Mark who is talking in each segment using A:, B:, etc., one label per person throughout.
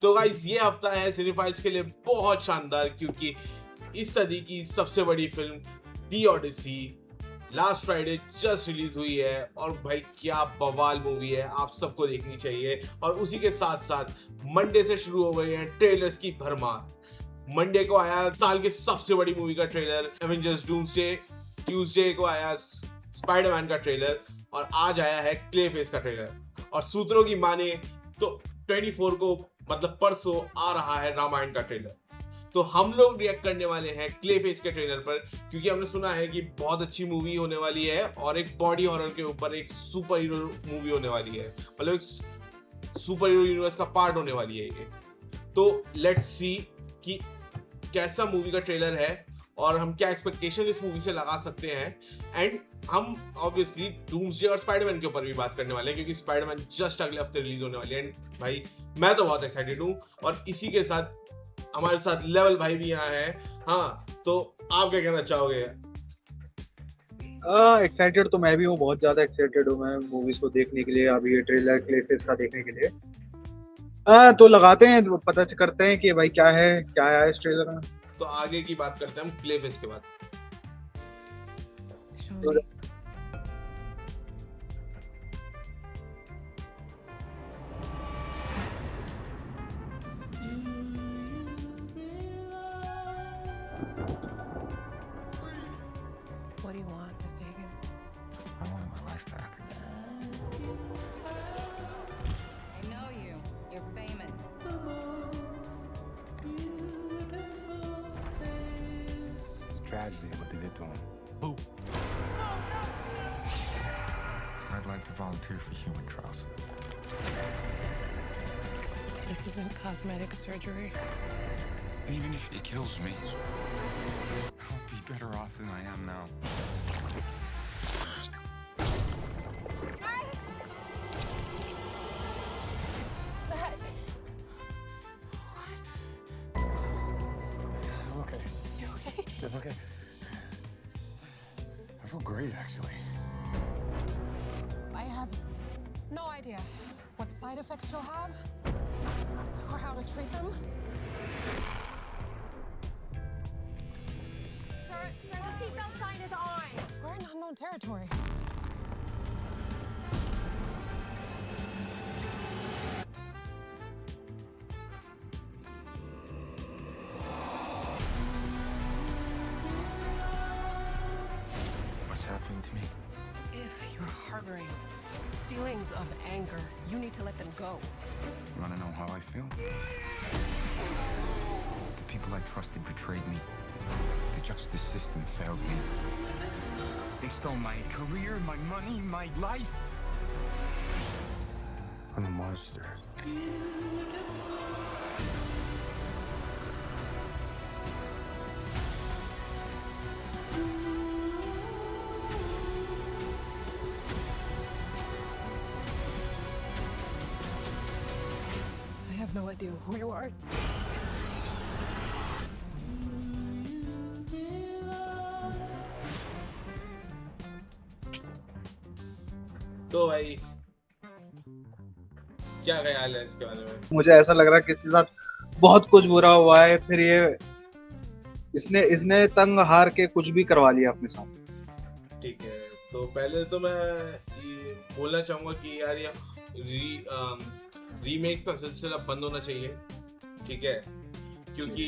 A: तो गाइस ये हफ्ता है सिनेफाइल्स के लिए बहुत शानदार, क्योंकि इस सदी की सबसे बड़ी film the Odyssey last Friday just release हुई है। और भाई क्या बवाल मूवी है, आप सबको देखनी चाहिए। और उसी के साथ साथ मंडे से शुरू हो गए हैं ट्रेलर्स की भरमार। मंडे को आया साल की सबसे बड़ी मूवी का ट्रेलर एवेंजर्स डूम्सडे, ट्यूसडे को आया स्पाइडरमैन का ट्रेलर, और आज आया है क्ले फेस का ट्रेलर। और सूत्रों की माने तो 24 को मतलब परसों आ रहा है रामायण का ट्रेलर। तो हम लोग रिएक्ट करने वाले हैं क्ले फेस के ट्रेलर पर, क्योंकि हमने सुना है कि बहुत अच्छी मूवी होने वाली है और एक बॉडी हॉरर के ऊपर एक सुपर हीरो मूवी होने वाली है, मतलब एक सुपर हीरो यूनिवर्स का पार्ट होने वाली है ये। तो लेट्स सी कि कैसा मूवी का ट्रेलर है और हम क्या एक्सपेक्टेशन इस मूवी से लगा सकते हैं। एंड हम ऑब्वियसली डूम्सडे और स्पाइडरमैन के ऊपर भी बात करने वाले हैं, क्योंकि स्पाइडरमैन जस्ट अगले हफ्ते रिलीज होने वाली है। एंड भाई मैं तो बहुत एक्साइटेड हूँ, और इसी के साथ हमारे साथ लेवल भाई भी यहाँ है। हाँ, तो आप क्या कहना चाहोगे?
B: एक्साइटेड तो मैं भी हूँ, बहुत ज्यादा एक्साइटेड हूँ मैं मूवीज को देखने के लिए, अभी ये ट्रेलर क्ले फेस का देखने के लिए। तो लगाते हैं, पता करते हैं कि भाई क्या है इस ट्रेलर में।
A: तो आगे की बात करते हैं हम क्ले फेस के बाद।
B: तो
C: What do you want, Miss Hagen?
D: I wanted my life back.
E: I know you. You're famous.
D: It's a tragedy what they did to him.
A: Who?
D: I'd like to volunteer for human trials.
C: This isn't cosmetic surgery.
D: Even if it kills me, I'll be better off than I am now. Okay.
C: You okay?
D: I'm okay. I feel great, actually.
C: I have no idea what side effects you'll have or how to treat them.
F: Sir, the seatbelt sign is on.
C: We're in unknown territory.
D: What's happening to me?
C: If you're harboring feelings of anger, you need to let them go.
D: You want to know how I feel? The people I trusted betrayed me. The justice system failed me. They stole my career, my money, my life. I'm a monster.
C: I have no idea who you are.
A: तो भाई क्या ख्याल है इसके बारे में?
B: मुझे ऐसा लग रहा है कि इसके साथ बहुत कुछ बुरा हुआ है, फिर ये इसने तंग हार के कुछ भी करवा लिया अपने साथ।
A: ठीक है, तो पहले तो मैं ये बोलना चाहूंगा कि यार ये रीमेक्स का सिलसिला बंद होना चाहिए, ठीक है? क्योंकि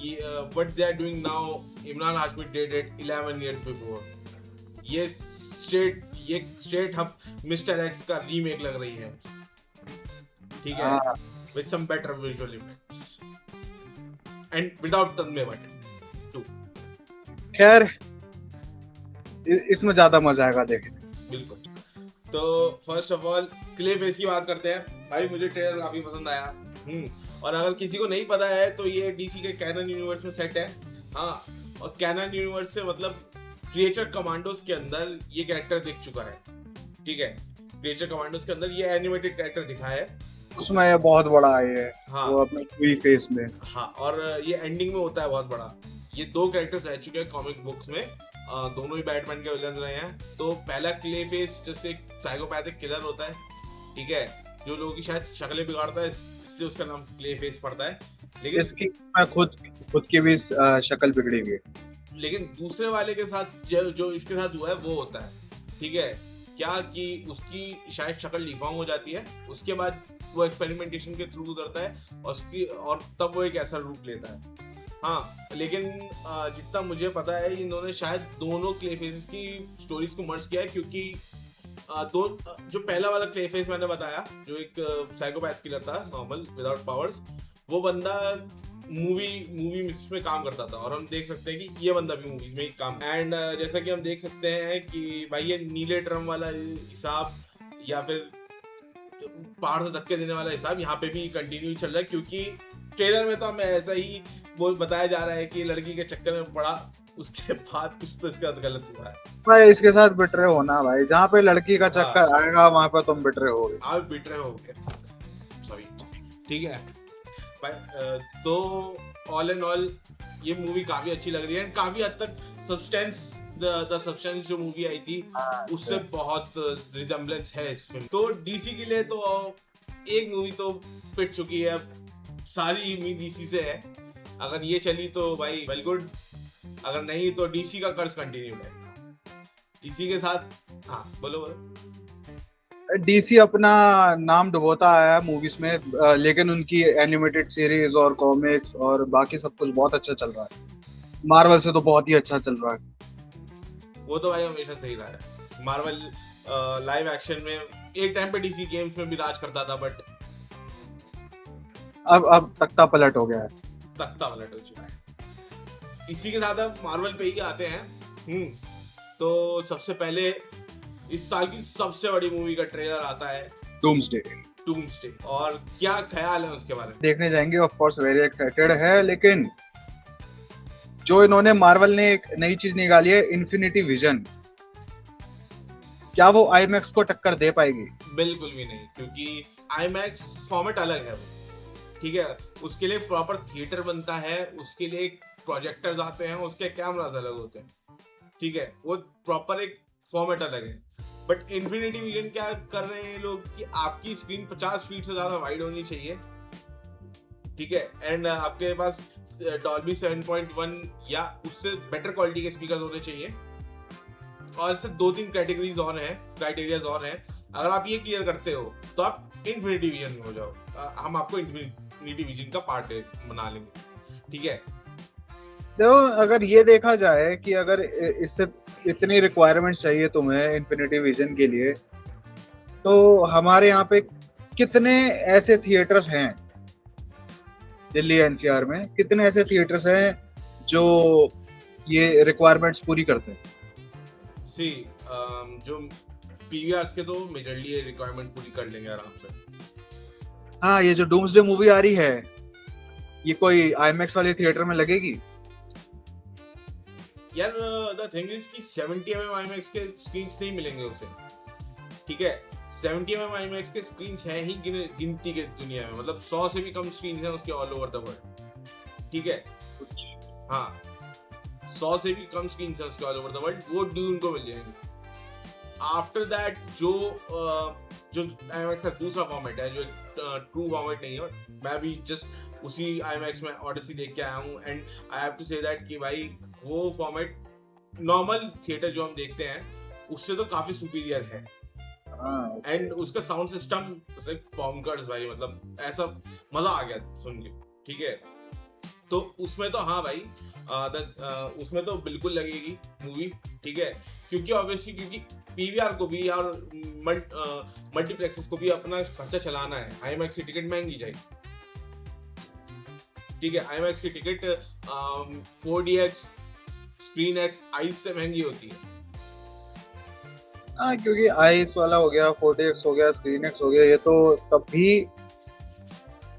A: ये what they are doing now, Emraan Hashmi did it 11 years before. ये स्ट्रेट हम मिस्टर एक्स का रीमेक लग रही है, ठीक है?
B: हाँ।
A: With some better visual effects and without Tanmay Bhatt too.
B: खैर इसमें ज्यादा मजा आएगा देखने।
A: बिल्कुल। तो first of all Clay Face की बात करते हैं। भाई मुझे ट्रेलर काफी पसंद आया। और अगर किसी को नहीं पता है तो ये डीसी के कैनन यूनिवर्स में सेट है। हाँ, और कैनन यूनिवर्स से मतलब क्रिएचर कमांडोज के अंदर ये कैरेक्टर दिख चुका है, ठीक है? क्रिएचर कमांडोज के अंदर ये एनिमेटेड कैरेक्टर दिखा है,
B: उसमें ये बहुत बड़ा है।
A: हाँ।
B: वो अपने फुल फेस में।
A: हाँ, और ये एंडिंग में होता है बहुत बड़ा। ये 2 कैरेक्टर्स रह चुके हैं कॉमिक बुक्स में, दोनों ही बैटमैन के विलन्स रहे हैं। तो पहला क्ले फेस जैसे एक साइकोपैथिक किलर होता है, ठीक है? जो लोगों की शायद शक्लें बिगाड़ता है, इसलिए उसका नाम क्ले फेस पड़ता है। लेकिन
B: इसकी मैं खुद की भी शक्ल बिगड़ी हुई है।
A: लेकिन दूसरे वाले के साथ जो इसके साथ हुआ है वो होता है, ठीक है, क्या कि उसकी शायद शक्ल डिफॉर्म हो जाती है, उसके बाद वो एक्सपेरिमेंटेशन के थ्रू उतरता है और तब वो एक ऐसा रूप लेता है। हाँ, लेकिन जितना मुझे पता है इन्होंने शायद दोनों क्ले फेसेस की स्टोरीज को मर्ज किया है, क्योंकि जो पहला वाला क्ले फेस मैंने बताया, जो एक साइकोपैथ किलर था नॉर्मल विदाउट पावर्स, वो बंदा मूवी में काम करता था, और हम देख सकते हैं कि ये बंदा भी मूवीज में ही काम, एंड जैसा कि हम देख सकते हैं कि भाई ये नीले ड्रम वाला हिसाब या फिर पहाड़ से धक्के देने वाला हिसाब यहाँ पे भी कंटिन्यू चल रहा है, क्योंकि ट्रेलर में तो हमें ऐसा ही वो बताया जा रहा है कि लड़की के चक्कर में पड़ा, उसके बाद कुछ तो इसका गलत हुआ है।
B: भाई इसके साथ बिटरे होना भाई, जहाँ पे लड़की का चक्कर आएगा वहाँ पे तुम बिटरे होगे।
A: आप बिटरे हो गए, सॉरी, ठीक है भाई। तो ऑल एंड ऑल ये मूवी काफी अच्छी लग रही है, एंड काफी हद तक द सब्सटेंस जो मूवी आई थी उससे बहुत रिजेम्बलेंस है इस फिल्म। तो डीसी के लिए तो एक मूवी तो पिट चुकी है, अब सारी उम्मीद डीसी से है, अगर ये चली तो भाई वेल गुड, अगर नहीं तो डीसी का कर्ज कंटिन्यू है इसी के साथ। हाँ बोलो।
B: डीसी अपना नाम डुबोता आया है मूवीज में, लेकिन उनकी एनिमेटेड सीरीज और कॉमिक्स और बाकी सब कुछ बहुत अच्छा चल रहा है। मार्वल से तो बहुत ही अच्छा चल रहा है।
A: वो तो भाई हमेशा सही रहा है। मार्वल लाइव एक्शन में एक टाइम पे डीसी गेम्स में भी राज करता था, बट
B: अब तख्ता पलट हो गया है।
A: तख्ता पलट हो चुका है। इसी के साथ अब मार्वल पे ही आते हैं। तो सबसे पहले इस साल की सबसे बड़ी मूवी का ट्रेलर आता है, डूम्सडे। और क्या ख्याल है उसके बारे में?
B: देखने जाएंगे, ऑफ कोर्स वेरी एक्साइटेड है। लेकिन जो इन्होंने मार्वल ने एक नई चीज निकाली है, इन्फिनिटी विजन, क्या वो आईमैक्स को टक्कर दे पाएगी?
A: बिल्कुल भी नहीं, क्योंकि आईमैक्स फॉर्मेट अलग है वो, ठीक है, उसके लिए प्रॉपर थिएटर बनता है, उसके लिए प्रोजेक्टर्स आते हैं, उसके कैमरास अलग होते हैं, ठीक है, वो प्रॉपर एक फॉर्मेट अलग है। बट इन्फिनिटी विजन क्या कर रहे हैं लोग कि आपकी स्क्रीन 50 फीट से ज्यादा वाइड होनी चाहिए, ठीक है, एंड आपके पास डॉल्बी 7.1 या उससे बेटर क्वालिटी के स्पीकर्स होने चाहिए, और इससे 2-3 क्राइटेरियाज और हैं। अगर आप ये क्लियर करते हो तो आप इन्फिनिटी विजन में हो जाओ, हम आपको इन्फिनिटी विजन का पार्ट बना लेंगे, ठीक है।
B: देखो, अगर ये देखा जाए कि अगर इससे इतनी रिक्वायरमेंट्स चाहिए तुम्हें इन्फिनिटी विजन के लिए, तो हमारे यहाँ पे कितने ऐसे थिएटर्स हैं दिल्ली एनसीआर में, कितने ऐसे थिएटर्स हैं जो ये रिक्वायरमेंट्स पूरी करते हैं?
A: जो पीवीआर्स के तो मेजरली रिक्वायरमेंट पूरी कर लेंगे आराम से।
B: हाँ, ये जो डूम्सडे मूवी आ रही है, ये कोई आईमैक्स वाले थिएटर में लगेगी?
A: यार द थिंग इज कि 70 mm IMAX के स्क्रीन्स नहीं मिलेंगे उसे, ठीक है, 70 mm IMAX के स्क्रीन्स हैं ही गिनती के दुनिया में, मतलब 100 से भी कम स्क्रीन्स हैं उसके ऑल ओवर द वर्ल्ड, ठीक है, हाँ 100 से भी कम स्क्रीन्स हैं उसके ऑल ओवर द वर्ल्ड, वो ड्यून को मिल जाएंगे। आफ्टर दैट जो IMAX का दूसरा फॉर्मेट है, जो ट्रू फॉर्मेट नहीं है, मैं भी जस्ट उसी IMAX में ओडिसी देख के आया हूँ, and I have to say that कि भाई वो फॉर्मेट नॉर्मल थिएटर जो हम देखते हैं उससे तो काफी सुपीरियर है, एंड उसका साउंड सिस्टम बॉन्कर्स भाई, मतलब ऐसा मजा आ गया सुन के, ठीक है। तो उसमें तो हाँ भाई उसमें तो बिल्कुल लगेगी मूवी, ठीक है, क्योंकि ऑब्वियसली क्योंकि पीवीआर को भी और मल्टीप्लेक्सेस को भी अपना खर्चा चलाना है। आईमैक्स की टिकट महंगी जाएगी, ठीक है, आईमैक्स की ticket 4DX, screen x, ice से महंगी होती है।
B: हाँ, क्योंकि आइस वाला हो गया, 4DX हो गया, स्क्रीन एक्स हो गया, ये तो तब भी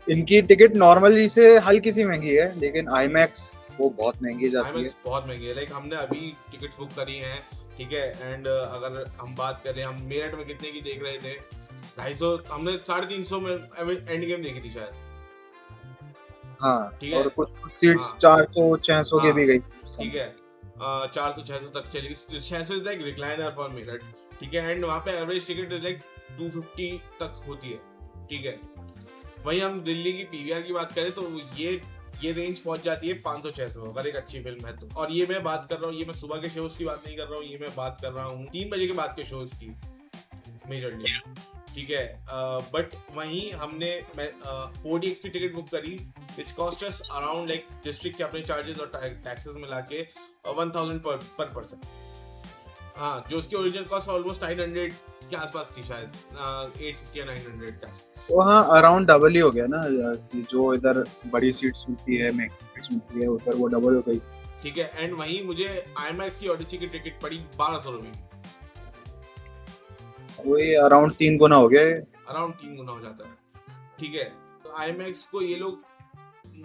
B: इनकी टिकट नॉर्मली से हल्की सी महंगी है, लेकिन आईमैक्स वो बहुत महंगी जाती है।
A: आईमैक्स बहुत महंगी है, लाइक हमने अभी टिकट्स बुक करी हैं, ठीक है, एंड अगर हम बात करें, हम मेरठ में कितने की देख रहे थे, 250, हमने 350 में एंड गेम देखी थी शायद,
B: हाँ,
A: ठीक है,
B: और कुछ सीट्स 400-600 के भी गई,
A: ठीक है, 400-600 तक चली, 600 is like recliner for Meerut, ठीक है, एंड वहाँ पे एवरेज टिकट इज लाइक 250 तक होती है, ठीक है। वहीं हम दिल्ली की पीवीआर की बात करें तो ये रेंज पहुंच जाती है 500-600 अगर एक अच्छी फिल्म है तो। और ये मैं बात कर रहा हूँ, ये मैं सुबह के शोज की बात नहीं कर रहा हूँ, ये मैं बात कर रहा हूँ 3 बजे के बाद के शोज की मेजरली, ठीक है। बट वहीं हमने 4DX की टिकट बुक करी which cost us around like district के अपने चार्जेस और टैक्सेस मिला के 1000 पर पर्सन। हाँ, जो उसकी ओरिजिनल कॉस्ट ऑलमोस्ट 900 के आसपास थी शायद, 850 या 900 के आसपास।
B: तो हाँ अराउंड डबल ही हो गया ना, जो इधर बड़ी सीट्स मिलती है, महंगी सीट्स मिलती है, उधर वो डबल हो गई।
A: ठीक है। एंड वहीं मुझे IMAX की ओडिसी की टिकट पड़ी 1200 रुपये,
B: वही अराउंड 3 गुना हो गया,
A: अराउंड 3 गुना हो जाता है, ठीक है। तो IMAX को ये लोग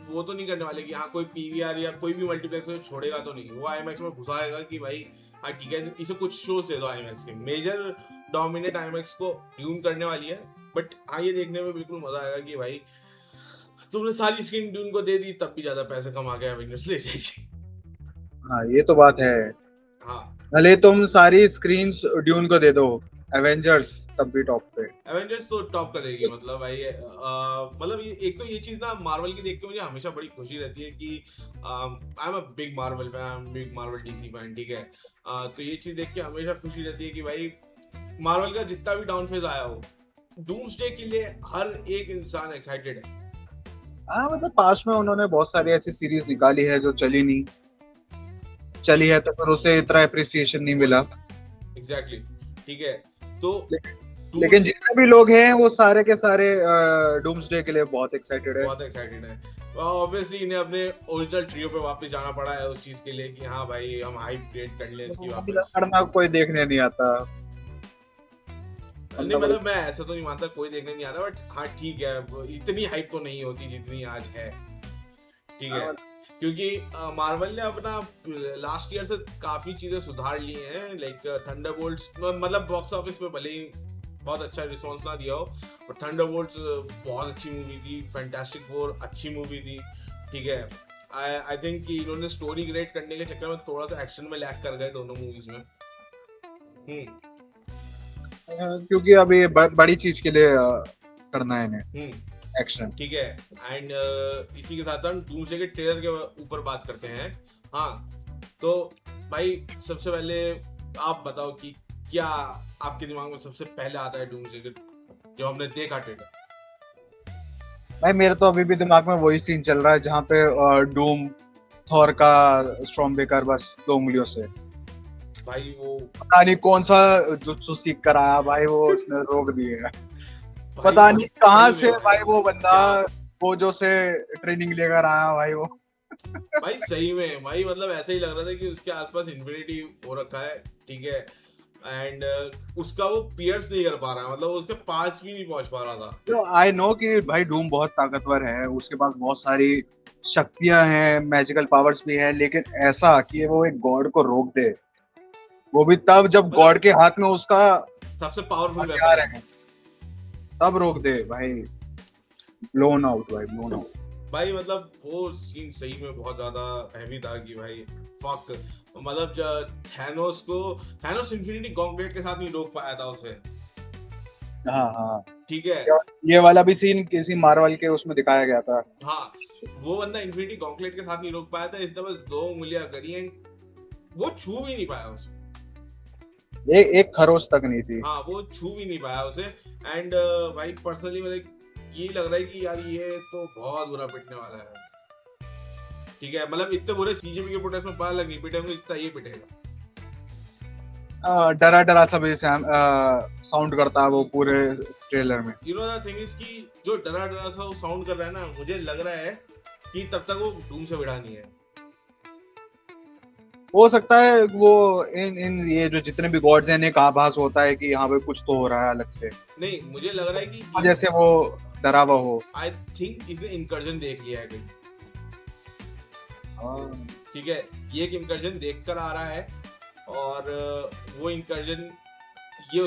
A: वो तो नहीं करने वाले कि हाँ कोई PVR या कोई भी मल्टीप्लेक्स को छोड़ेगा तो नहीं, वो IMAX में घुसाएगा कि भाई हाँ ठीक है इसे कुछ शोज दे दो IMAX के। मेजर डोमिनेट IMAX को ड्यून करने वाली है, बट हाँ ये देखने में बिल्कुल मजा आएगा कि भाई तुमने सारी स्क्रीन ड्यून को दे दी तब भी ज्यादा पैसे कमा के एवेंजर्स ले जाएगी।
B: हाँ ये तो बात है।
A: हाँ,
B: भले तुम सारी स्क्रीन्स ड्यून को दे दो, एवेंजर्स तब भी टॉप पे।
A: एवेंजर्स तो टॉप करेगी, मतलब भाई मतलब ये एक तो ये चीज ना मार्वल की देख के मुझे हमेशा बड़ी खुशी रहती है कि I am a big Marvel fan, big Marvel DC fan, ठीक है। तो ये चीज देख के हमेशा खुशी रहती है कि भाई मार्वल का जितना भी डाउन फेज आया हो, डूम्सडे के लिए हर एक इंसान एक्साइटेड है।
B: हाँ मतलब पास में उन्होंने बहुत सारी ऐसी सीरीज निकाली है जो चली नहीं, चली है तो फिर उसे इतना अप्रिसिएशन नहीं मिला।
A: एग्जैक्टली, ठीक है। तो
B: लेकिन जितने भी लोग हैं वो सारे के सारे डूम्सडे के लिए बहुत एक्साइटेड है,
A: बहुत एक्साइटेड है। ऑब्वियसली इन्हें अपने ओरिजिनल ट्रियो पे वापस जाना पड़ा है उस चीज के लिए कि हाँ भाई हम हाइप क्रिएट कर ले इसकी वापस।
B: करना कोई देखने नहीं आता।
A: नहीं मतलब मैं ऐसा तो नहीं मानता कोई देखने नहीं आता, बट हाँ ठीक है इतनी हाइप तो नहीं होती जितनी आज है, ठीक है। क्योंकि मार्वल ने अपना लास्ट ईयर से काफी चीजें सुधार ली हैं, लाइक थंडरबोल्ट्स मतलब बॉक्स ऑफिस पे भले ही बहुत अच्छा रिस्पांस ना दिया हो, पर थंडरबोल्ट्स बहुत अच्छी मूवी थी, फैंटास्टिक फोर अच्छी मूवी थी, ठीक है। आई थिंक कि इन्होंने स्टोरी क्रिएट करने के चक्कर में थोड़ा सा एक्शन में लैग कर गए दोनों मूवीज में।
B: क्योंकि अब ये बड़ी चीज के लिए करना है इन्हें एक्शन,
A: ठीक है। एंड इसी के साथ हम डूम्सडे के ट्रेलर के ऊपर बात करते हैं। हाँ तो भाई सबसे पहले आप बताओ कि क्या आपके दिमाग में सबसे पहले आता है डूम्सडे के जो हमने देखा ट्रेलर?
B: भाई मेरे तो अभी भी दिमाग में वही सीन चल रहा है जहाँ पे डूम थॉर का स्टॉर्मबेकर बस 2 उंगलियों से,
A: भाई वो
B: पता नहीं कौन सा जुत्सु सीख कर आया भाई, वो उसने रोक दिए पता नहीं कहाँ से भाई वो बंदा वो जो से ट्रेनिंग लेकर आया भाई वो
A: भाई सही में भाई मतलब ऐसा ही लग रहा था कि उसके आसपास इन्फिनिटी हो रखा है, ठीक है। एंड उसका वो पियर्स नहीं कर पा रहा है, मतलब उसके पास भी नहीं पहुंच पा रहा था।
B: तो आई नो कि भाई डूम बहुत ताकतवर है, उसके पास बहुत सारी शक्तियां हैं, मैजिकल पावर्स भी है, लेकिन ऐसा कि वो एक गॉड को रोक दे, वो भी तब जब गॉड के हाथ में उसका
A: सबसे पावरफुल
B: हथियार है तब रोक दे भाई। ब्लोन आउट भाई, ब्लोन आउट
A: भाई मतलब वो सीन सही में बहुत ज्यादा हैवी था कि भाई फक, मतलब थैनोस इन्फिनिटी गॉन्टलेट के साथ नहीं रोक पाया था उसे।
B: हाँ
A: ठीक है,
B: ये वाला भी सीन किसी मार्वल के उसमें दिखाया गया था।
A: हाँ वो बंदा इन्फिनिटी गॉन्टलेट के साथ नहीं रोक पाया था, इसने बस 2 उंगलियां करी एंड वो छू भी नहीं पाया उसे,
B: एक खरोच तक नहीं थी।
A: हाँ वो छू भी नहीं पाया उसे। एंड भाई पर्सनली मुझे ये लग रहा है कि यार ये तो बहुत बुरा पिटने वाला है, ठीक है। मतलब इतने बुरे CGP के प्रोटेस्ट में पता लग नहीं पिटेंगे इतना ये पिटेगा।
B: डरा डरा सा भी साउंड करता है वो पूरे ट्रेलर में।
A: You know the thing is कि जो डरा डरा सा वो साउंड कर रहा है ना, मुझे लग रहा है कि तब तक वो डूम से भिड़ा नहीं है।
B: हो सकता है वो इन ये जो जितने भी गॉड्स हैं इन्हें आभास होता है कि यहाँ पे कुछ तो हो रहा है अलग से,
A: नहीं मुझे लग रहा है कि
B: जैसे वो डरा हुआ हो।
A: आई थिंक इसने इंकर्जन देख लिया है कहीं, ठीक है। ये एक इंकर्जन देख कर आ रहा है और वो इंकर्जन ये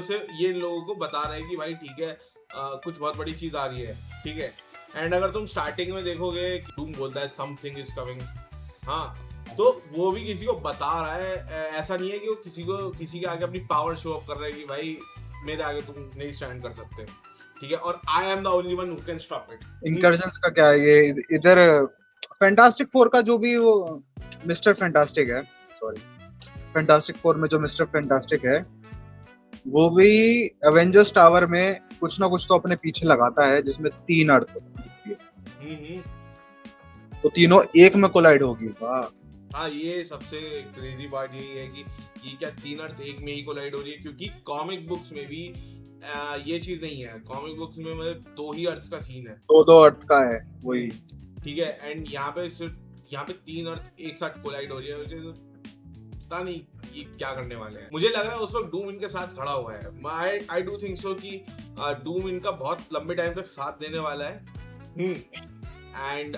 A: इन लोगों को बता रहे हैं कि भाई ठीक है कुछ बहुत बड़ी चीज आ रही है, ठीक है। एंड अगर तुम स्टार्टिंग में देखोगे डूम बोलता है समथिंग इज कमिंग, हाँ तो वो भी किसी को बता रहा है, ऐसा नहीं है कि वो किसी के आगे अपनी पावर शो ऑफ कर रहा है कि भाई मेरे आगे तुम नहीं स्टैंड कर सकते, ठीक है, और I am the only one who can stop it.
B: इंकर्जन्स का क्या है ये इधर फैंटास्टिक फोर का जो भी वो मिस्टर फैंटास्टिक है, सॉरी फैंटास्टिक फोर में जो मिस्टर फैंटास्टिक है वो भी एवेंजर्स टावर में कुछ ना कुछ तो अपने पीछे लगाता है जिसमें 3 अर्थ होती है। तो तीनों एक में कोलाइड होगी। वाह,
A: हाँ, ये सबसे क्रेजी पार्ट यही है कि ये क्या 3 अर्थ एक में ही कोलाइड हो रही है, क्योंकि कॉमिक बुक्स में भी ये चीज नहीं है। कॉमिक बुक्स में मतलब 2 ही अर्थ का सीन है,
B: 2 अर्थ का है वही।
A: ठीक है, एंड यहाँ पे सिर्फ यहाँ पे 3 अर्थ एक साथ कोलाइड हो रही है। पता नहीं ये क्या करने वाले हैं। मुझे लग रहा है उस वक्त डूम इनके साथ खड़ा हुआ है। आई डू थिंक सो कि डूम इनका बहुत लंबे टाइम तक साथ देने वाला है। एंड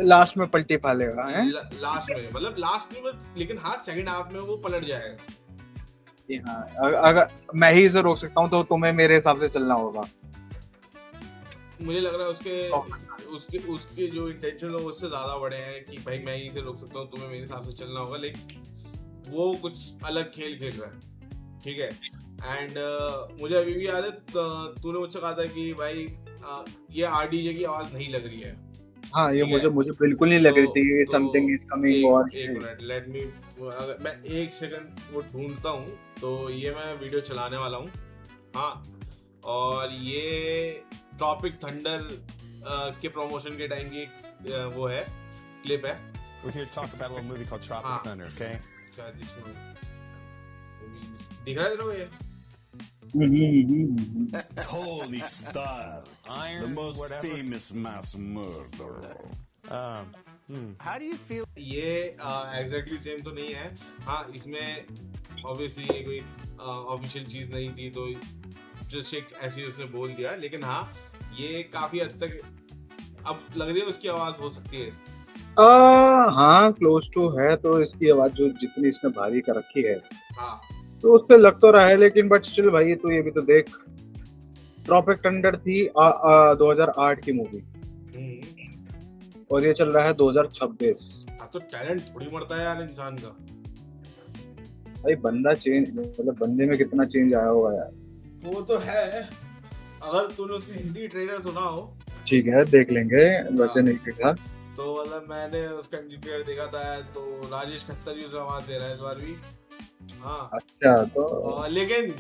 B: लास्ट में पलटी पालेगा है।
A: लास्ट में मतलब लास्ट में, लेकिन हाँ सेकंड हाफ में वो पलट जाएगा।
B: हाँ, अगर मैं ही इसे रोक सकता हूँ तो तुम्हें मेरे हिसाब से चलना होगा।
A: मुझे लग रहा है उसके जो इंटेंशन है वो उससे ज्यादा बड़े हैं कि भाई मैं ही इसे रोक सकता हूँ, तुम्हें मेरे हिसाब से चलना होगा, लेकिन वो कुछ अलग खेल खेल रहा है। ठीक है, एंड मुझे अभी भी याद है तूने मुझसे कहा था कि भाई ये आरडीजे की आवाज नहीं लग रही है।
B: हाँ, ये मुझे बिल्कुल नहीं लग रही थी। Something is coming. और
A: एक मिनट, लेट मी, मैं 1 सेकंड वो ढूंढता हूँ। तो ये मैं वीडियो चलाने वाला हूँ। हाँ, और ये ट्रॉपिक थंडर के प्रमोशन के टाइम की वो है, क्लिप है।
G: We're here to talk about a little movie called Tropic Thunder, okay?
A: शायद इसमें दिख रहा है तेरे को ये?
H: Tony Stark, the
G: Iron,
H: most
G: whatever.
H: famous mass murderer.
G: How do you feel?
A: ये एग्जैक्टली सेम तो नहीं है। हाँ, इसमें ऑब्वियसली ये कोई ऑफिशियल चीज नहीं थी, तो जस्ट एक ऐसी उसने बोल दिया। लेकिन हाँ, ये काफी हद तक अब लग रही है उसकी आवाज हो सकती है।
B: हाँ, क्लोज टू है। तो इसकी आवाज जो जितनी इसने भारी कर रखी है,
A: हाँ,
B: तो उससे लग तो रहा है, लेकिन बट स्टिल भाई तो ये भी तो देख, ट्रॉपिक थंडर थी 2008 की मूवी और ये चल रहा है 2026।
A: अब तो टैलेंट थोड़ी मरता है यार इंसान का।
B: भाई बंदा चेंज, मतलब बंदे में कितना चेंज आया होगा यार।
A: वो तो है। अगर तूने उसका हिंदी ट्रेलर सुना हो,
B: ठीक है देख लेंगे, वैसे नहीं देखा।
A: तो मतलब मैंने उसका हिंदी ट्रेलर देखा था, तो राजेश खट्टर जी उसे आवाज दे रहा है इस बार भी। हाँ,
B: अच्छा, तो
A: लेकिन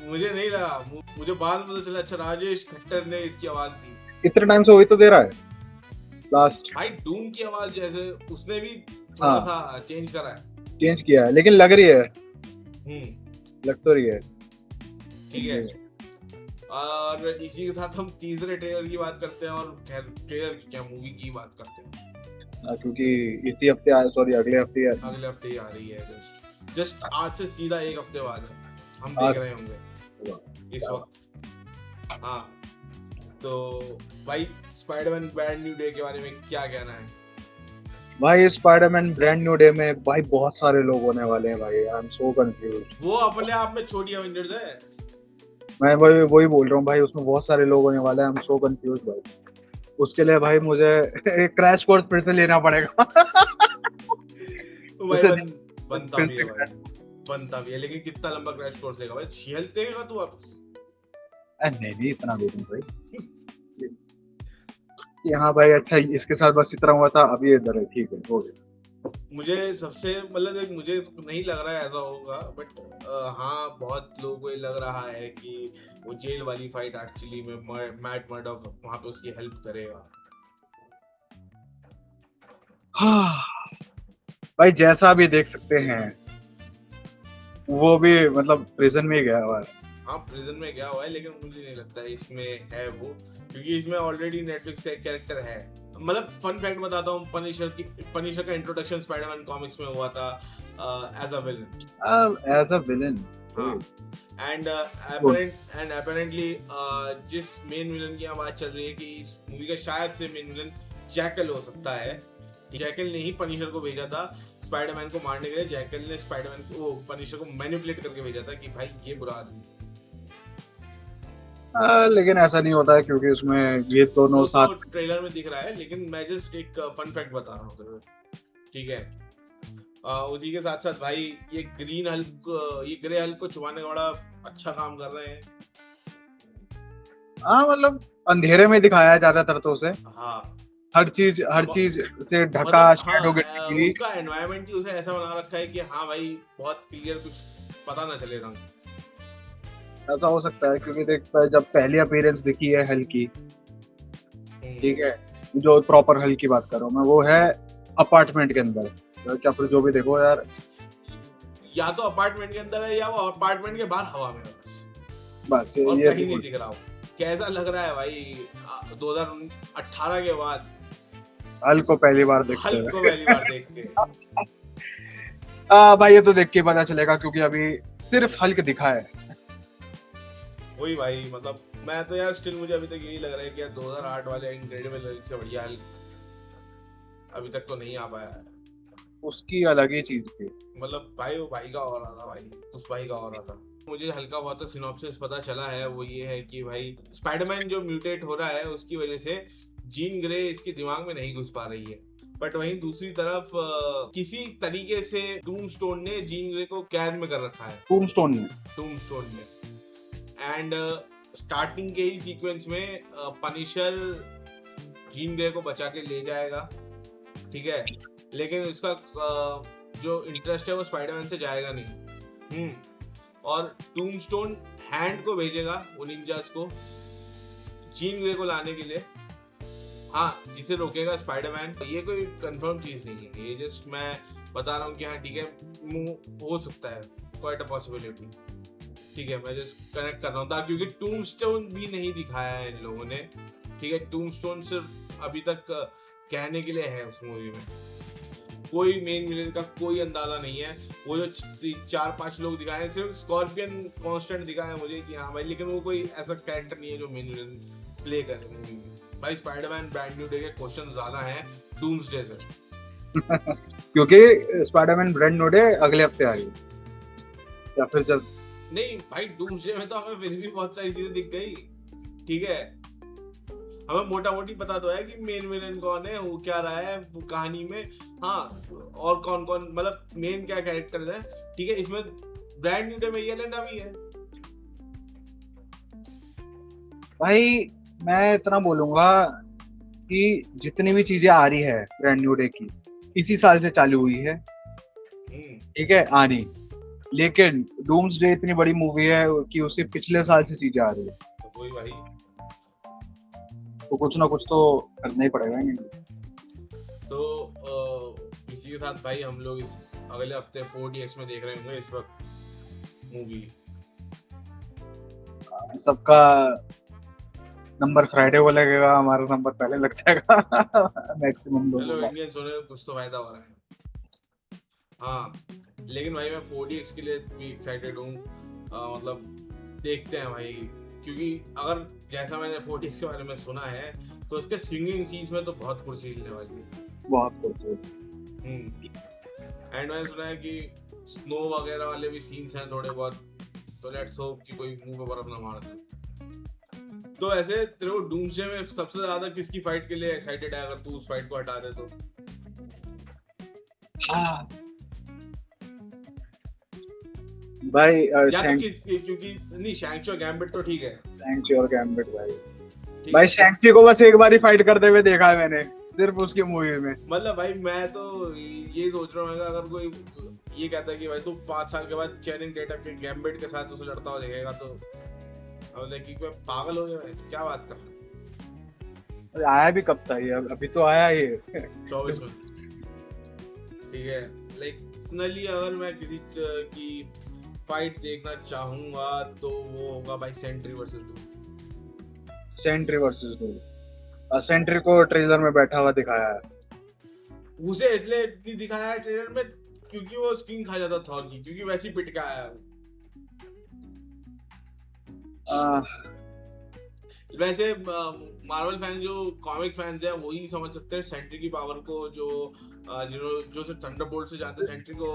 A: मुझे नहीं लगा, मुझे बाद में पता चला अच्छा राजेश खट्टर ने इसकी आवाज दी।
B: इतने टाइम से वही तो दे रहा है लास्ट।
A: भाई डूम की आवाज जैसे उसने भी थोड़ा सा चेंज करा है,
B: चेंज किया है, लेकिन लग रही है, लग तो रही है।
A: ठीक है, और इसी के साथ हम तीसरे ट्रेलर की बात करते हैं, और खैर ट्रेलर की क्या, मूवी की बात करते हैं,
B: क्योंकि इसी हफ्ते सॉरी अगले हफ्ते
A: अगले हफ्ते ही आ रही है। जस्ट आज से सीधा 1 हफ्ते बाद हम देख रहे होंगे इस वक्त। हाँ, तो भाई स्पाइडरमैन ब्रांड न्यू डे के बारे में क्या कहना है?
B: भाई स्पाइडरमैन ब्रांड न्यू डे में भाई बहुत सारे लोग होने वाले हैं भाई। I am so confused.
A: वो अपने आप में छोटी एवेंजर्स है।
B: मैं वही बोल रहा हूँ भाई, उसमें बहुत सारे लोग होने वाले हैं। आई एम सो कंफ्यूज्ड भाई। उसके लिए भाई मुझे क्रैश कोर्स फिर से लेना पड़ेगा।
A: तो भाई बनता भी है, लेकिन कितना लंबा क्रैश कोर्स लेगा भाई? शीहल्क देखेगा तू वापस?
B: नहीं इतना दे दूं भाई। यहाँ भाई अच्छा, इसके साथ बस इतना हुआ था, अब ये इधर है, ठीक है हो गया।
A: मुझे सबसे मतलब मुझे नहीं लग रहा है ऐसा होगा, बट हाँ बहुत लोगों को ये लग रहा है कि वो जेल वाली फाइट एक्चुअली में मैट मर्डॉक वहां पे उसकी हेल्प करेगा।
B: भाई जैसा भी देख सकते हैं, वो भी मतलब प्रिजन में गया हुआ है।
A: हाँ, प्रिजन में गया हुआ है, लेकिन मुझे नहीं लगता है इसमें है वो, क्योंकि इसमें ऑलरेडी नेटफ्लिक्स का एक कैरेक्टर है। मतलब फन फैक्ट बताता हूँ, पनिशर का इंट्रोडक्शन स्पाइडरमैन कॉमिक्स में हुआ था एज अ विलन। हाँ, एंड अपेरेंटली जिस मेन विलन की आवाज चल रही है कि इस मूवी का शायद से मेन विलन जैकल हो सकता है। जैकल ने ही पनिशर को भेजा था स्पाइडरमैन को मारने के लिए। जैकल ने पनिशर को मैनिपुलेट करके भेजा था कि भाई ये बुरा आदमी।
B: लेकिन ऐसा नहीं होता है, क्योंकि उसमें ये दोनों साथ
A: तो ट्रेलर में दिख रहा है, लेकिन मैं जस्ट एक फन फैक्ट बता रहा हूँ, ठीक है। उसी के साथ साथ भाई ये ग्रे हल्क को छुपाने का बड़ा अच्छा काम कर रहे हैं।
B: हाँ मतलब अंधेरे में दिखाया है ज्यादातर तो उसे,
A: हाँ
B: हर चीज से ढका,
A: मतलब
B: शैडो
A: हाँ
B: गिरने
A: उसका एनवायरनमेंट ही उसे ऐसा बना रखा है कि हाँ भाई बहुत क्लियर, कुछ पता ना चले रंग।
B: ऐसा हो सकता है क्योंकि देख जब पहली अपीयरेंस दिखी है हल की, ठीक है, जो प्रॉपर हल की बात कर रहा हूँ मैं, वो है अपार्टमेंट के अंदर, तो क्या फिर जो भी देखो यार,
A: या तो अपार्टमेंट के अंदर है या वो अपार्टमेंट के बाहर हवा में है
B: बस
A: और
B: ये
A: कहीं नहीं दिख रहा हो। कैसा लग रहा है भाई 2018 के बाद
B: हल को पहली बार देखते
A: हल्क
B: हैं।
A: को पहली बार देख के।
B: भाई ये तो देख के पता चलेगा क्योंकि अभी सिर्फ हल्क दिखा है।
A: वही भाई, मतलब मैं तो यार स्टिल मुझे अभी तक यही लग रहा है कि यार 2008 वाले इनक्रेडिबल हल्क से बढ़िया हल्क अभी तक तो नहीं आ पाया है।
B: उसकी अलग ही चीज थी,
A: मतलब भाई वो भाई का हो रहा था, भाई उस भाई का हो रहा था। मुझे हल्का बहुत सा सिनॉप्सिस पता चला है, वो ये है कि भाई स्पाइडरमैन जो म्यूटेट हो रहा है उसकी वजह से जीन ग्रे इसके दिमाग में नहीं घुस पा रही है, बट वहीं दूसरी तरफ किसी तरीके से टूमस्टोन ने जीन ग्रे को कैद में कर रखा है,
B: टूमस्टोन में।
A: एंड स्टार्टिंग के ही सीक्वेंस में पनिशर जीन ग्रे को बचा के ले जाएगा, ठीक है, लेकिन उसका जो इंटरेस्ट है वो स्पाइडरमैन से जाएगा नहीं। और टूमस्टोन हैंड को भेजेगा वो निंजास को जीन ग्रे को लाने के लिए, हाँ, जिसे रोकेगा स्पाइडरमैन। ये कोई कंफर्म चीज नहीं है, ये जस्ट मैं बता रहा हूँ कि हाँ ठीक है, हो सकता है, क्वाइट अ पॉसिबिलिटी, ठीक है, मैं जस्ट कनेक्ट कर रहा हूँ ताकि, क्योंकि टूमस्टोन भी नहीं दिखाया है इन लोगों ने, ठीक है, टूमस्टोन सिर्फ अभी तक कहने के लिए है उस मूवी में, कोई मेन विलेन का कोई अंदाजा नहीं है। वो जो 4-5 लोग दिखाए हैं, सिर्फ स्कॉर्पियन कांस्टेंट दिखा है मुझे कि हाँ भाई, लेकिन वो कोई ऐसा कैरेक्टर नहीं है जो मेन विलेन प्ले करे मूवी में। भाई स्पाइडरमैन ब्रांड न्यू डे के क्वेश्चन ज्यादा हैं डूम्सडे से
B: क्योंकि स्पाइडरमैन ब्रांड न्यू डे अगले हफ्ते आ रही है, या फिर जब
A: नहीं भाई, डूम्सडे में तो हमें फिर भी बहुत सारी चीजें दिख गई, ठीक है, हमें मोटा मोटी पता तो है कि मेन विलेन कौन है, वो क्या रहा है वो कहानी में, हाँ, और कौन कौन, मतलब मेन क्या कैरेक्टर्स हैं, ठीक है। इसमें ब्रांड न्यू डे में ये लेना भी है।
B: भाई मैं इतना बोलूंगा कि जितनी भी चीजें आ रही है ब्रांड न्यू डे की, इसी साल से चालू हुई है, ठीक है, आनी, लेकिन डूम्सडे इतनी बड़ी मूवी है कि उसे पिछले साल से चीजें आ रही है,
A: तो कोई भाई,
B: तो कुछ ना कुछ तो करना ही पड़ेगा।
A: तो इसी के साथ भाई हम लोग इस अगले हफ्ते 4DX में देख रहे होंगे इस वक्त मूवी।
B: सबका नंबर फ्राइडे को लगेगा, हमारा नंबर पहले लग जाएगा मैक्सिमम
A: चलो
B: लोगों का।
A: इंडियंस होने का कुछ तो फायदा हो रहा है, हाँ, लेकिन भाई मैं 4DX के लिए भी एक्साइटेड हूँ, मतलब देखते हैं भाई, क्योंकि अगर जैसा मैंने 4DX के बारे में सुना है तो उसके स्विंगिंग सीन्स में तो बहुत कुर्सी हिलने वाली है,
B: बहुत कुछ।
A: एंड मैंने सुना है कि स्नो वगैरह वाले भी सीन्स हैं थोड़े बहुत, तो लेट्स होप कि कोई मुंह पे बर्फ ना मार दे। तो ऐसे तेरे को डूम्सडे में सबसे ज्यादा किसकी फाइट के लिए एक्साइटेड है, अगर तू उस फाइट को हटा दे तो?
B: भाई
A: या तो क्योंकि नहीं, शैंक्स और गैम्बिट तो ठीक है,
B: शैंक्स और गैम्बिट भाई शैंक्स को बस एक बार ही फाइट करते हुए देखा है मैंने, सिर्फ उसकी मूवी में।
A: मतलब भाई मैं तो ये सोच रहा हूँ, अगर कोई ये कहता है कि भाई तू 5 साल के बाद चैनिंग टेटम के गैम्बिट के साथ उसे लड़ता हुआ देखेगा, तो कि पागल हो गया भाई, क्या बात कर रहा है?
B: आया भी कब था ये, अभी तो आया ये
A: 24 में, ठीक है। लाइक पर्सनली अगर मैं किसी की फाइट देखना चाहूंगा तो वो होगा भाई Sentry versus Doom.
B: Sentry versus Doom, Sentry को ट्रेलर में बैठा हुआ दिखाया है,
A: उसे इसलिए नहीं दिखाया है ट्रेलर में क्योंकि वो स्क्रीन खा जाता थॉर की, क्योंकि वैसे ही पिट के आया है। वैसे मार्वल फैन जो कॉमिक फैंस हैं वही समझ सकते हैं सेंट्री की पावर को, जो सिर्फ थंडरबोल्ट से जानते सेंट्री को,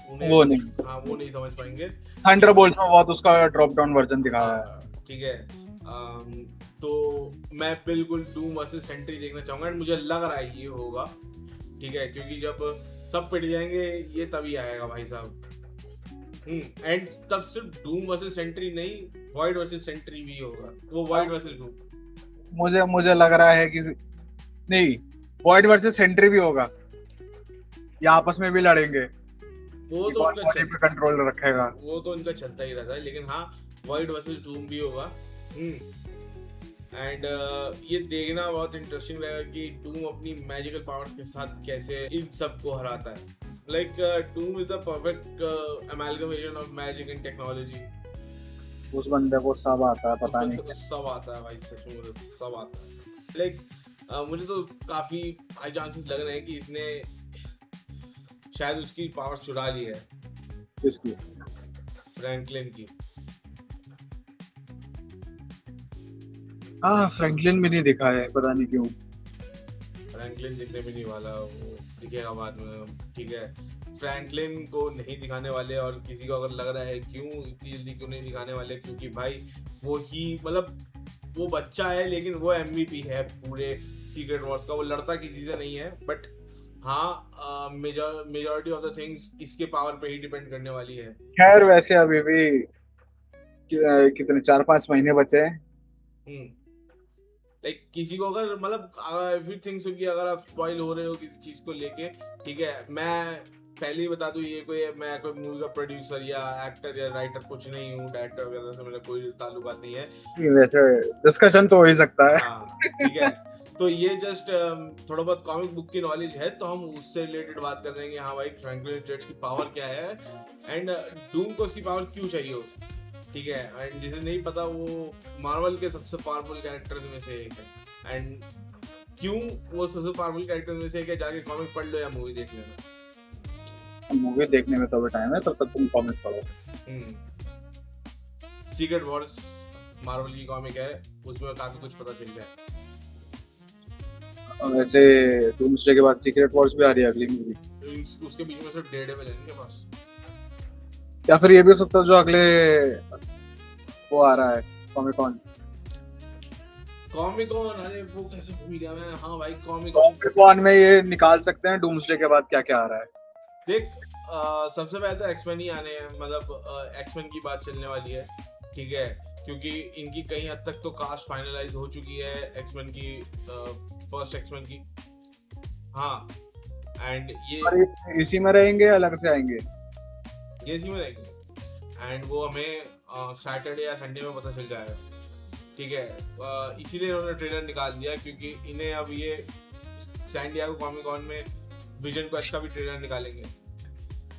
B: वो नहीं,
A: हाँ वो नहीं समझ पाएंगे।
B: थंडरबोल्ट में बहुत उसका ड्रॉप डाउन वर्जन दिखाया है,
A: ठीक है। तो मैं बिल्कुल डूम वर्सेस सेंट्री देखना चाहूंगा, एंड मुझे लग रहा है ये होगा, ठीक है, क्योंकि जब सब पिट जाएंगे ये तभी आएगा भाई साहब। एंड तब सिर्फ डूम वर्सेस सेंट्री नहीं, वाइड वर्सेस सेंट्री भी होगा, वो वाइड वर्सेस डूम।
B: मुझे लग रहा है कि नहीं, वॉइड वर्सेस सेंट्री भी होगा, ये आपस में भी लड़ेंगे,
A: वो तो उनका
B: बॉडी पे कंट्रोल रखेगा।
A: वो तो उनका चलता ही रहता है, लेकिन हाँ वाइड वर्सेस डूम भी होगा। एंड ये देखना बहुत इंटरेस्टिंग रहेगा कि डूम अपनी मैजिकल पावर्स के साथ कैसे इन सब को हराता है। Like doom is the perfect amalgamation of magic and technology.
B: उस बंदे को सब आता है, पता नहीं
A: उसको सब आता है भाई, सच में सब आता है। लाइक मुझे तो काफी हाई चांसेस लग रहे हैं कि इसने शायद उसकी पावर्स चुरा ली है,
B: किसकी।
A: फ्रैंकलिन की।
B: हाँ, फ्रैंकलिन भी नहीं दिखा है, पता नहीं क्यों।
A: फ्रैंकलिन दिखने भी नहीं वाला, वो दिखेगा बाद में, ठीक है। फ्रैंकलिन को नहीं दिखाने वाले, और किसी को अगर लग रहा है क्यों इतनी जल्दी क्यों नहीं दिखाने वाले, क्योंकि भाई वो ही मतलब वो बच्चा है लेकिन वो MVP है पूरे सीक्रेट वॉर्स का, वो लड़ता किसी से नहीं है। बट हाँ मेजॉरिटी ऑफ द थिंग्स इसके पावर पे ही डिपेंड करने वाली है।
B: खैर वैसे अभी भी कितने 4-5 महीने बचे हैं।
A: लाइक किसी को अगर मतलब इफ यू थिंक सो कि अगर आप स्पॉइल हो रहे हो किसी चीज को लेके, ठीक है, मैं पहले ही बता दूं ये मैं कोई मूवी का प्रोड्यूसर या एक्टर या राइटर कुछ नहीं हूँ, डायरेक्टर वगैरह से मेरा कोई ताल्लुकात नहीं है।
B: वैसे डिस्कशन तो हो ही सकता है।
A: हाँ ठीक है, तो ये जस्ट थोड़ा बहुत कॉमिक बुक की नॉलेज है, तो हम उससे रिलेटेड बात कर रहे हैं कि हाँ भाई फ्रैंकलिन रिचर्ड्स की पावर क्या है एंड डूम को उसकी पावर क्यों चाहिए उसे, ठीक है। एंड जिसे नहीं पता वो मार्वल के सबसे पावरफुल कैरेक्टर्स में से एक है, एंड क्यों वो सबसे पावरफुल कैरेक्टर्स में से एक है, जाके कॉमिक पढ़ लो या मूवी देख लेना।
B: मूवी देखने में तो अभी टाइम है, तब तक तुम कॉमिक पढ़ो।
A: सीक्रेट वॉर्स मार्वल की कॉमिक है, उसमें काफी कुछ पता चल जाए।
B: वैसे डूम्सडे के बाद सीक्रेट वॉर्स भी आ रही है अगली मूवी,
A: उसके बीच में सिर्फ डेयरडेविल है इनके पास,
B: या फिर ये भी हो सकता है जो अगले वो आ रहा है कॉमिक कॉन।
A: अरे वो कैसे भूल गया मैं। हाँ भाई कॉमिक
B: कॉन में ये निकाल सकते हैं डूम्सडे के बाद क्या क्या आ रहा है।
A: देख सबसे पहले तो एक्समैन ही आने हैं, मतलब एक्समैन की बात चलने वाली है, ठीक है, क्योंकि इनकी कहीं हद तक तो कास्ट फाइनलाइज हो चुकी है एक्समैन की, फर्स्ट एक्समैन की। हाँ एंड ये
B: इसी में रहेंगे, अलग से आएंगे?
A: ये इसी में रहेंगे एंड वो हमें सैटरडे या संडे में पता चल जाएगा, ठीक है। इसीलिए उन्होंने ट्रेलर निकाल दिया क्योंकि इन्हें अब ये सैन डिएगो कॉमिक कॉन में विजन क्वेस्ट का भी ट्रेलर निकालेंगे,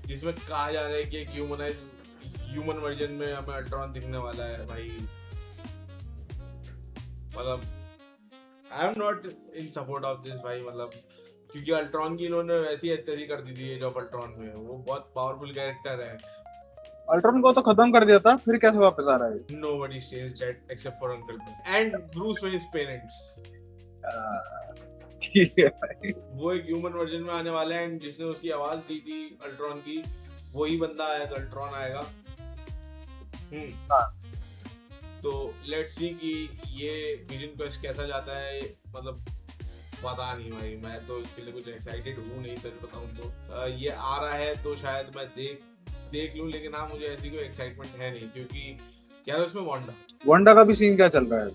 A: जिसमें कहा जा रहा है कि एक ह्यूमन वर्जन में हमें अल्ट्रॉन दिखने वाला है भाई। मतलब I am not in support of this भाई, मतलब क्योंकि अल्ट्रॉन की इन्होंने वैसी तैसी कर दी थी जो अल्ट्रॉन में, वो बहुत पावरफुल कैरेक्टर है।
B: अल्ट्रॉन को तो खत्म कर दिया था, फिर कैसे वापस आ रहा है?
A: Nobody stays dead except for Uncle Ben and Bruce Wayne's parents.
B: ठीक है भाई।
A: वो एक ह्यूमन वर्जन में आने वाला है एंड जिसने उसकी आवाज दी थी अल्ट्रॉन की, वही बंदा आया तो अल्ट्रॉन आएगा। तो लेट्स सी कि ये विजन क्वेस्ट कैसा जाता है, मतलब पता नहीं भाई, मैं तो इसके लिए कुछ एक्साइटेड हूँ नहीं, सच बताऊँ तो। ये आ रहा है तो शायद मैं देख लूं, लेकिन हाँ मुझे ऐसी कोई एक्साइटमेंट है नहीं, क्योंकि क्या है उसमें वांडा
B: का भी सीन क्या चल रहा है?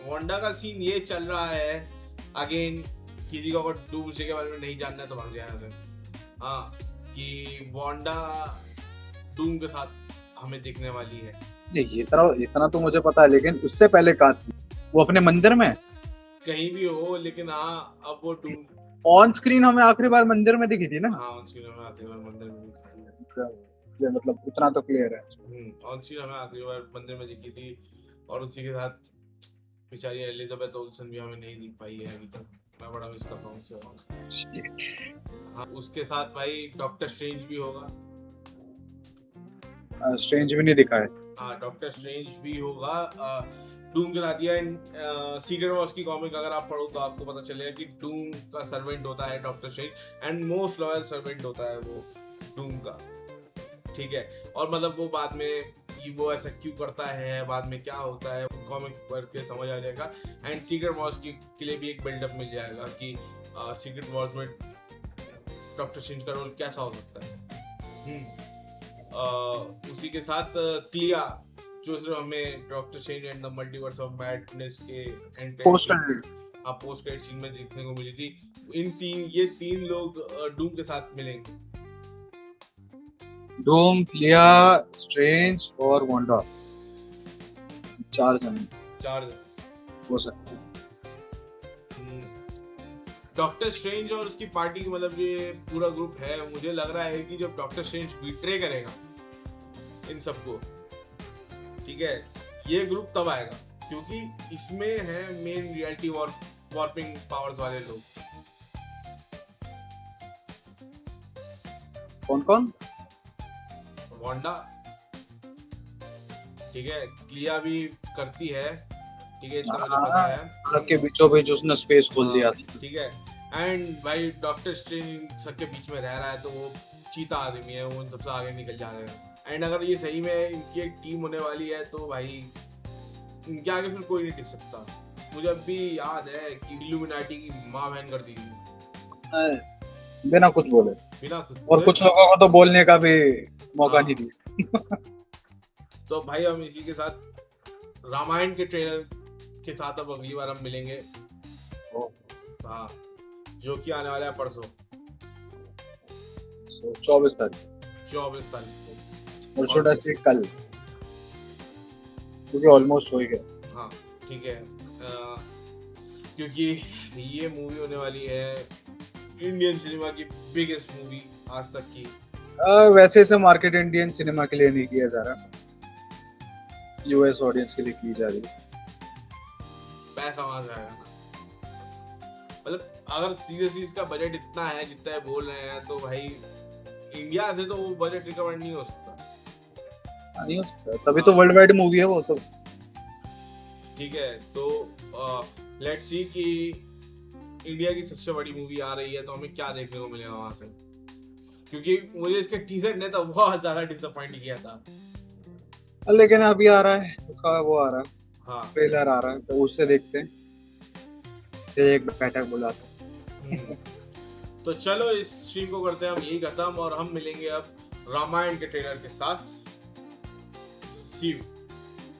A: वांडा का सीन ये चल रहा है, अगेन किसी को अगर डूम्सडे के बारे में नहीं जानना है तो भाग जाए यहाँ से। हाँ कि वांडा डूम के साथ हमें दिखने वाली है।
B: नहीं इतना तो मुझे पता है, लेकिन उससे पहले कहाँ थी वो? अपने मंदिर में
A: कहीं भी हो, लेकिन हाँ अब वो डूम
B: ऑन स्क्रीन हमें आखिरी बार मंदिर में दिखी थी ना।
A: हाँ ऑन स्क्रीन हमें आखिरी बार मंदिर में
B: मतलब उतना तो क्लियर है।
A: ऑन स्क्रीन हमें आखिरी बार मंदिर में दिखी थी, और उसी के साथ बेचारी एलिजाबेथ ओल्सन भी हमें नहीं दिख पाई है अभी तक, मैं बड़ा मिस कर रहा हूँ उसे। हाँ उसके साथ भाई डॉक्टर स्ट्रेंज भी होगा।
B: स्ट्रेंज भी नहीं दिखा है।
A: हाँ डॉक्टर स्ट्रेंज भी होगा डूम के साथ। एंड सीक्रेट वॉर्स की कॉमिक अगर आप पढ़ो तो आपको पता चलेगा कि डूम का सर्वेंट होता है doctor Strange, and most loyal servant होता है वो डूम का, ठीक है। और मतलब वो बाद में वो ऐसा क्यों करता है, बाद में क्या होता है, कॉमिक पढ़ के समझ आ जाएगा। एंड सीक्रेट वॉर्स के लिए भी एक बिल्डअप मिल जाएगा कि सीक्रेट वॉर्स में डॉक्टर स्ट्रेंज का रोल कैसा हो सकता है। उसी के साथ क्लिया जो सिर्फ हमें Doctor Strange and the Multiverse of Madness के end
B: post
A: post credit scene में देखने को मिली थी। ये तीन लोग डूम के साथ मिलेंगे।
B: डूम, क्लिया, स्ट्रेंज और वांडा, 4 जन हो सकते हैं।
A: डॉक्टर स्ट्रेंज और उसकी पार्टी मतलब ये पूरा ग्रुप है, मुझे लग रहा है कि जब डॉक्टर स्ट्रेंज बिट्रे करेगा इन सबको, ठीक है, ये ग्रुप तब आएगा क्योंकि इसमें है मेन रियलिटी वॉर्पिंग पावर्स वाले लोग।
B: कौन कौन?
A: वांडा, ठीक है, क्लिया भी करती है, ठीक है, इतना मुझे पता है।
B: सबके बीचों बीच उसने स्पेस खोल दिया था,
A: ठीक है। एंड भाई डॉक्टर स्ट्रेंज सबके बीच में रह रहा है तो वो चीता आदमी है, वो उन सबसे आगे निकल जाएगा। एंड अगर ये सही में इनकी एक टीम होने वाली है तो भाई इनके आगे फिर कोई नहीं टिक सकता। मुझे अब भी याद है कि इल्यूमिनाटी की माँ बहन कर दी थी
B: बिना कुछ बोले,
A: बिना कुछ
B: और कुछ लोगों को तो बोलने का भी मौका नहीं दिया।
A: तो भाई हम इसी के साथ रामायण के ट्रेलर के साथ अब अगली बार हम मिलेंगे। हाँ, जो कि आने वाला है परसों
B: 24 तारीख
A: 24 तारीख को,
B: और छोटा सी कल, क्योंकि ऑलमोस्ट हो ही गया।
A: हाँ ठीक है, क्योंकि ये मूवी होने वाली है इंडियन सिनेमा की बिगेस्ट मूवी आज तक की।
B: वैसे इसे मार्केट इंडियन सिनेमा के लिए नहीं किया जा रहा, यूएस ऑडियंस के लिए की जा रही है।
A: पैसा वहां जाएगा ना, मतलब अगर सीरियसली इसका बजट इतना है जितना है बोल रहे हैं तो भाई इंडिया से तो वो बजट रिकवर नहीं हो सकता,
B: नहीं हो सकता, तभी तो वर्ल्ड वाइड मूवी है वो सब।
A: ठीक है, तो लेट्स सी कि इंडिया की सबसे बड़ी मूवी आ रही है तो हमें क्या देखने को मिलेगा वहां से, क्योंकि मुझे इसके टीजर ने तो बहुत ज्यादा डिसअपॉइंट किया था।
B: लेकिन अभी आ रहा है उसका, वो आ रहा है,
A: हाँ
B: ट्रेलर आ रहा है, तो उससे देखते हैं, एक बैठक बुलाते हैं।
A: तो चलो इस स्ट्रीम को करते हैं हम यही खत्म, और हम मिलेंगे अब रामायण के ट्रेलर के साथ। सी यू।